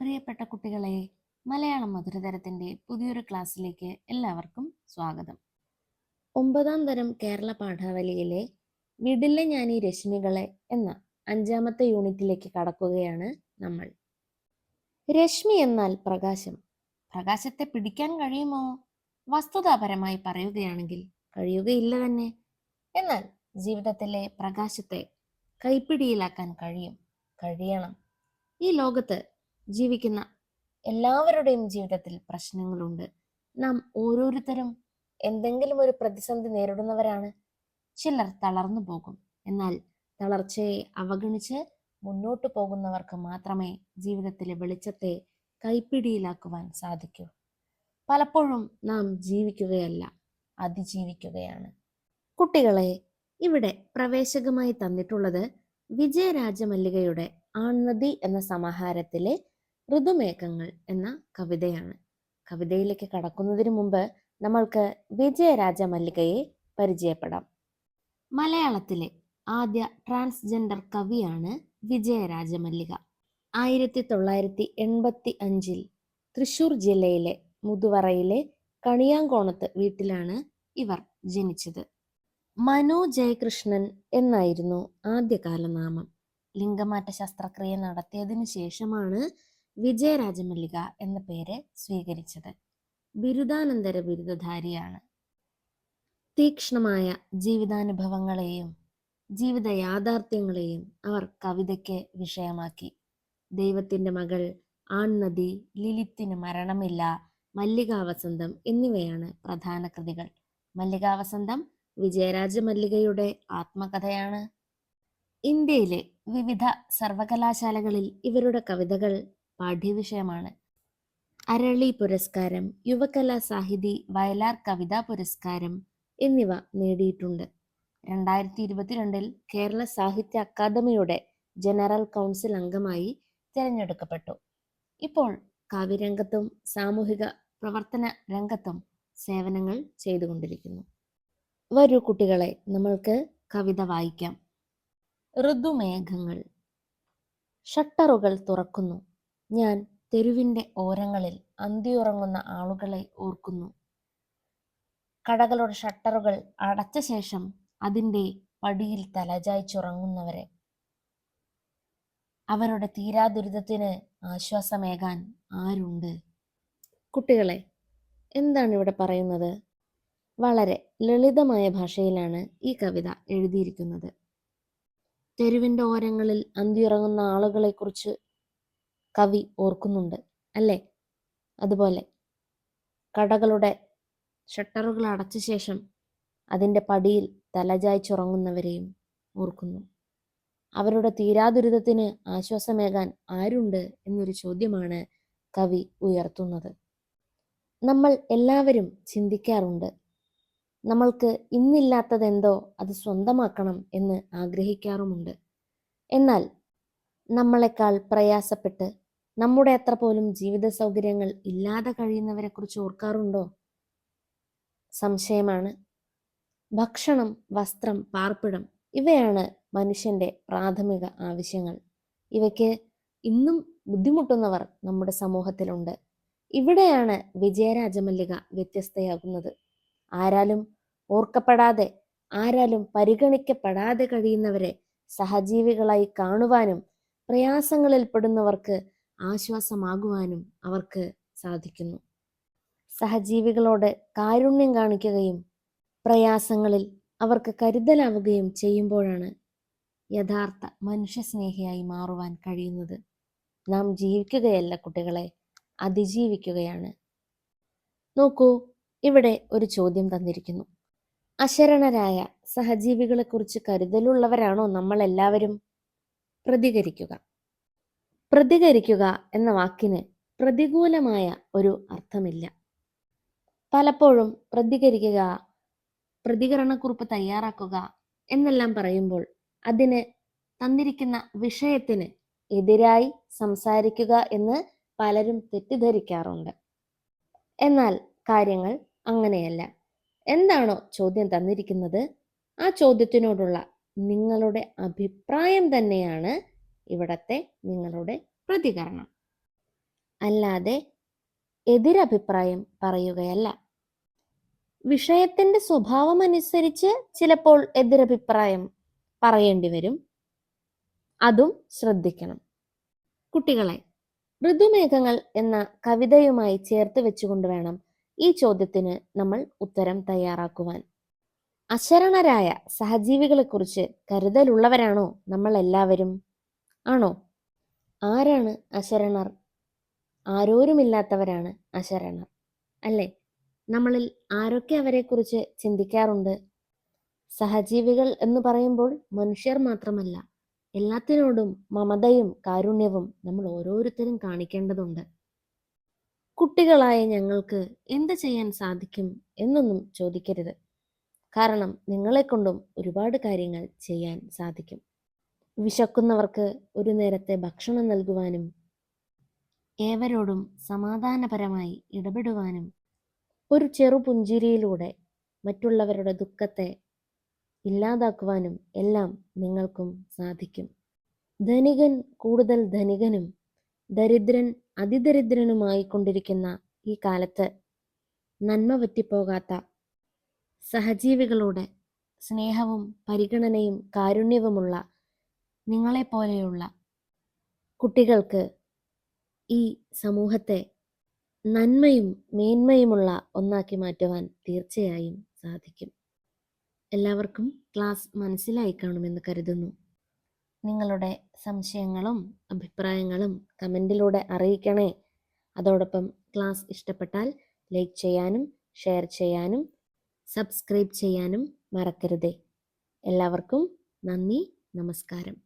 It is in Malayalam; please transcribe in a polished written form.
പ്രിയപ്പെട്ട കുട്ടികളെ, മലയാളം മധുരതരത്തിന്റെ പുതിയൊരു ക്ലാസ്സിലേക്ക് എല്ലാവർക്കും സ്വാഗതം. 9ാം തരം കേരള പാഠാവലിയിലെ വിടില്ല ഞാനീ രശ്മികളെ എന്ന 5ാമത്തെ യൂണിറ്റിലേക്ക് കടക്കുകയാണ് നമ്മൾ. രശ്മി എന്നാൽ പ്രകാശം. പ്രകാശത്തെ പിടിക്കാൻ കഴിയുമോ? വസ്തുതാപരമായി പറയുകയാണെങ്കിൽ കഴിയുകയില്ല തന്നെ. എന്നാൽ ജീവിതത്തിലെ പ്രകാശത്തെ കൈപ്പിടിയിലാക്കാൻ കഴിയണം. ഈ ലോകത്ത് ജീവിക്കുന്ന എല്ലാവരുടെയും ജീവിതത്തിൽ പ്രശ്നങ്ങളുണ്ട്. നാം ഓരോരുത്തരും എന്തെങ്കിലും ഒരു പ്രതിസന്ധി നേരിടുന്നവരാണ്. ചിലർ തളർന്നു പോകും. എന്നാൽ തളർച്ചയെ അവഗണിച്ച് മുന്നോട്ടു പോകുന്നവർക്ക് മാത്രമേ ജീവിതത്തിലെ വെളിച്ചത്തെ കൈപ്പിടിയിലാക്കുവാൻ സാധിക്കൂ. പലപ്പോഴും നാം ജീവിക്കുകയല്ല, അതിജീവിക്കുകയാണ്. കുട്ടികളെ, ഇവിടെ പ്രവേശകമായി തന്നിട്ടുള്ളത് വിജയരാജമല്ലികയുടെ ആൺനദി എന്ന സമാഹാരത്തിലെ ഋതുമേഘങ്ങൾ എന്ന കവിതയാണ്. കവിതയിലേക്ക് കടക്കുന്നതിന് മുമ്പ് നമ്മൾക്ക് വിജയരാജമല്ലികയെ പരിചയപ്പെടാം. മലയാളത്തിലെ ആദ്യ ട്രാൻസ്ജെൻഡർ കവിയാണ് വിജയരാജമല്ലിക. 1985 തൃശൂർ ജില്ലയിലെ മുതുവറയിലെ കണിയാങ്കോണത്ത് വീട്ടിലാണ് ഇവർ ജനിച്ചത്. മനു ജയകൃഷ്ണൻ എന്നായിരുന്നു ആദ്യകാല നാമം. ലിംഗമാറ്റ ശസ്ത്രക്രിയ നടത്തിയതിനു ശേഷമാണ് വിജയരാജമല്ലിക എന്ന പേര് സ്വീകരിച്ചത്. ബിരുദാനന്തര ബിരുദധാരിയാണ്. തീക്ഷ്ണമായ ജീവിതാനുഭവങ്ങളെയും ജീവിത യാഥാർത്ഥ്യങ്ങളെയും അവർ കവിതയ്ക്ക് വിഷയമാക്കി. ദൈവത്തിൻ്റെ മകൾ, ആൺനദി, ലിലിത്തിന് മരണമില്ല, മല്ലികാവസന്തം എന്നിവയാണ് പ്രധാന കൃതികൾ. മല്ലികാവസന്തം വിജയരാജമല്ലികയുടെ ആത്മകഥയാണ്. ഇന്ത്യയിലെ വിവിധ സർവകലാശാലകളിൽ ഇവരുടെ കവിതകൾ പാഠ്യവിഷയമാണ്. അരളി പുരസ്കാരം, യുവകലാ സാഹിതി വയലാർ കവിതാ പുരസ്കാരം എന്നിവ നേടിയിട്ടുണ്ട്. 2022 കേരള സാഹിത്യ അക്കാദമിയുടെ ജനറൽ കൗൺസിൽ അംഗമായി തിരഞ്ഞെടുക്കപ്പെട്ടു. ഇപ്പോൾ കാവ്യരംഗത്തും സാമൂഹിക പ്രവർത്തന രംഗത്തും സേവനങ്ങൾ ചെയ്തുകൊണ്ടിരിക്കുന്നു. വരൂ കുട്ടികളെ, നമ്മൾക്ക് കവിത വായിക്കാം. ഋതുമേഘങ്ങൾ. ഷട്ടറുകൾ തുറക്കുന്നു. ഞാൻ തെരുവിൻ്റെ ഓരങ്ങളിൽ അന്തിയുറങ്ങുന്ന ആളുകളെ ഓർക്കുന്നു. കടകളുടെ ഷട്ടറുകൾ അടച്ച ശേഷം അതിൻ്റെ പടിയിൽ തലചായ്ച്ചുറങ്ങുന്നവരെ. അവരുടെ തീരാദുരിതത്തിന് ആശ്വാസമേകാൻ ആരുണ്ട്? കുട്ടികളെ, എന്താണ് ഇവിടെ പറയുന്നത്? വളരെ ലളിതമായ ഭാഷയിലാണ് ഈ കവിത എഴുതിയിരിക്കുന്നത്. തെരുവിൻ്റെ ഓരങ്ങളിൽ അന്തിയുറങ്ങുന്ന ആളുകളെക്കുറിച്ച് കവി ഓർക്കുന്നുണ്ട്, അല്ലേ? അതുപോലെ കടകളുടെ ഷട്ടറുകൾ അടച്ച ശേഷം അതിൻ്റെ പടിയിൽ തലചായ്ച്ചുറങ്ങുന്നവരെയും ഓർക്കുന്നു. അവരുടെ തീരാദുരിതത്തിന് ആശ്വാസമേകാൻ ആരുണ്ട് എന്നൊരു ചോദ്യമാണ് കവി ഉയർത്തുന്നത്. നമ്മൾ എല്ലാവരും ചിന്തിക്കാറുണ്ട്. നമ്മൾക്ക് ഇന്നില്ലാത്തതെന്തോ അത് സ്വന്തമാക്കണം എന്ന് ആഗ്രഹിക്കാറുമുണ്ട്. എന്നാൽ നമ്മളെക്കാൾ പ്രയാസപ്പെട്ട് നമ്മുടെ അത്ര പോലും ജീവിത സൗകര്യങ്ങൾ ഇല്ലാതെ കഴിയുന്നവരെ കുറിച്ച് ഓർക്കാറുണ്ടോ? സംശയമാണ്. ഭക്ഷണം, വസ്ത്രം, പാർപ്പിടം ഇവയാണ് മനുഷ്യന്റെ പ്രാഥമിക ആവശ്യങ്ങൾ. ഇവയ്ക്ക് ഇന്നും ബുദ്ധിമുട്ടുന്നവർ നമ്മുടെ സമൂഹത്തിലുണ്ട്. ഇവിടെയാണ് വിജയരാജമല്ലിക വ്യത്യസ്തയാകുന്നത്. ആരാലും ഓർക്കപ്പെടാതെ, ആരാലും പരിഗണിക്കപ്പെടാതെ കഴിയുന്നവരെ സഹജീവികളായി കാണുവാനും പ്രയാസങ്ങളിൽ പെടുന്നവർക്ക് ആശ്വാസമാകുവാനും അവർക്ക് സാധിക്കുന്നു. സഹജീവികളോട് കാരുണ്യം കാണിക്കുകയും പ്രയാസങ്ങളിൽ അവർക്ക് കരുതലാവുകയും ചെയ്യുമ്പോഴാണ് യഥാർത്ഥ മനുഷ്യസ്നേഹിയായി മാറുവാൻ കഴിയുന്നത്. നാം ജീവിക്കുകയല്ല കുട്ടികളെ, അതിജീവിക്കുകയാണ്. നോക്കൂ, ഇവിടെ ഒരു ചോദ്യം തന്നിരിക്കുന്നു. അശരണരായ സഹജീവികളെക്കുറിച്ച് കരുതലുള്ളവരാണോ നമ്മൾ എല്ലാവരും? പ്രതികരിക്കുക. പ്രതികരിക്കുക എന്ന വാക്കിന് പ്രതികൂലമായ ഒരു അർത്ഥമില്ല. പലപ്പോഴും പ്രതികരിക്കുക, പ്രതികരണക്കുറിപ്പ് തയ്യാറാക്കുക എന്നെല്ലാം പറയുമ്പോൾ അതിന് തന്നിരിക്കുന്ന വിഷയത്തിന് എതിരായി സംസാരിക്കുക എന്ന് പലരും തെറ്റിദ്ധരിക്കാറുണ്ട്. എന്നാൽ കാര്യങ്ങൾ അങ്ങനെയല്ല. എന്താണോ ചോദ്യം തന്നിരിക്കുന്നത്, ആ ചോദ്യത്തിനോടുള്ള നിങ്ങളുടെ അഭിപ്രായം തന്നെയാണ് ഇവിടത്തെ നിങ്ങളുടെ പ്രതികരണം. അല്ലാതെ എതിരഭിപ്രായം പറയുകയല്ല. വിഷയത്തിന്റെ സ്വഭാവമനുസരിച്ച് ചിലപ്പോൾ എതിരഭിപ്രായം പറയേണ്ടി വരും. അതും ശ്രദ്ധിക്കണം. കുട്ടികളെ, ഋതുമേഘങ്ങൾ എന്ന കവിതയുമായി ചേർത്ത് വെച്ചുകൊണ്ട് വേണം ഈ ചോദ്യത്തിന് നമ്മൾ ഉത്തരം തയ്യാറാക്കുവാൻ. അശരണരായ സഹജീവികളെക്കുറിച്ച് കരുതലുള്ളവരാണോ നമ്മൾ എല്ലാവരും? ആണോ? ആരാണ് അശരണർ? ആരോരുമില്ലാത്തവരാണ് അശരണർ, അല്ലേ? നമ്മളിൽ ആരൊക്കെ അവരെക്കുറിച്ച് ചിന്തിക്കാറുണ്ട്? സഹജീവികൾ എന്ന് പറയുമ്പോൾ മനുഷ്യർ മാത്രമല്ല, എല്ലാത്തിനോടും മമതയും കാരുണ്യവും നമ്മൾ ഓരോരുത്തരും കാണിക്കേണ്ടതുണ്ട്. കുട്ടികളായ ഞങ്ങൾക്ക് എന്ത് ചെയ്യാൻ സാധിക്കും എന്നൊന്നും ചോദിക്കരുത്. കാരണം നിങ്ങളെക്കൊണ്ടും ഒരുപാട് കാര്യങ്ങൾ ചെയ്യാൻ സാധിക്കും. വിശക്കുന്നവർക്ക് ഒരു നേരത്തെ ഭക്ഷണം നൽകുവാനും ഏവരോടും സമാധാനപരമായി ഇടപെടുവാനും ഒരു ചെറുപുഞ്ചിരിയിലൂടെ മറ്റുള്ളവരുടെ ദുഃഖത്തെ ഇല്ലാതാക്കുവാനും എല്ലാം നിങ്ങൾക്കും സാധിക്കും. ധനികൻ കൂടുതൽ ധനികനും ദരിദ്രൻ അതിദരിദ്രനുമായി കൊണ്ടിരിക്കുന്ന ഈ കാലത്ത് നന്മ പറ്റിപ്പോകാത്ത സഹജീവികളോട് സ്നേഹവും പരിഗണനയും കാരുണ്യവുമുള്ള നിങ്ങളെപ്പോലെയുള്ള കുട്ടികൾക്ക് ഈ സമൂഹത്തെ നന്മയും മേന്മയുമുള്ള ഒന്നാക്കി മാറ്റുവാൻ തീർച്ചയായും സാധിക്കും. എല്ലാവർക്കും ക്ലാസ് മനസ്സിലായി കാണുമെന്ന് കരുതുന്നു. നിങ്ങളുടെ സംശയങ്ങളും അഭിപ്രായങ്ങളും കമൻറ്റിലൂടെ അറിയിക്കണേ. അതോടൊപ്പം ക്ലാസ് ഇഷ്ടപ്പെട്ടാൽ ലൈക്ക് ചെയ്യാനും ഷെയർ ചെയ്യാനും സബ്സ്ക്രൈബ് ചെയ്യാനും മറക്കരുതേ. എല്ലാവർക്കും നന്ദി, നമസ്കാരം.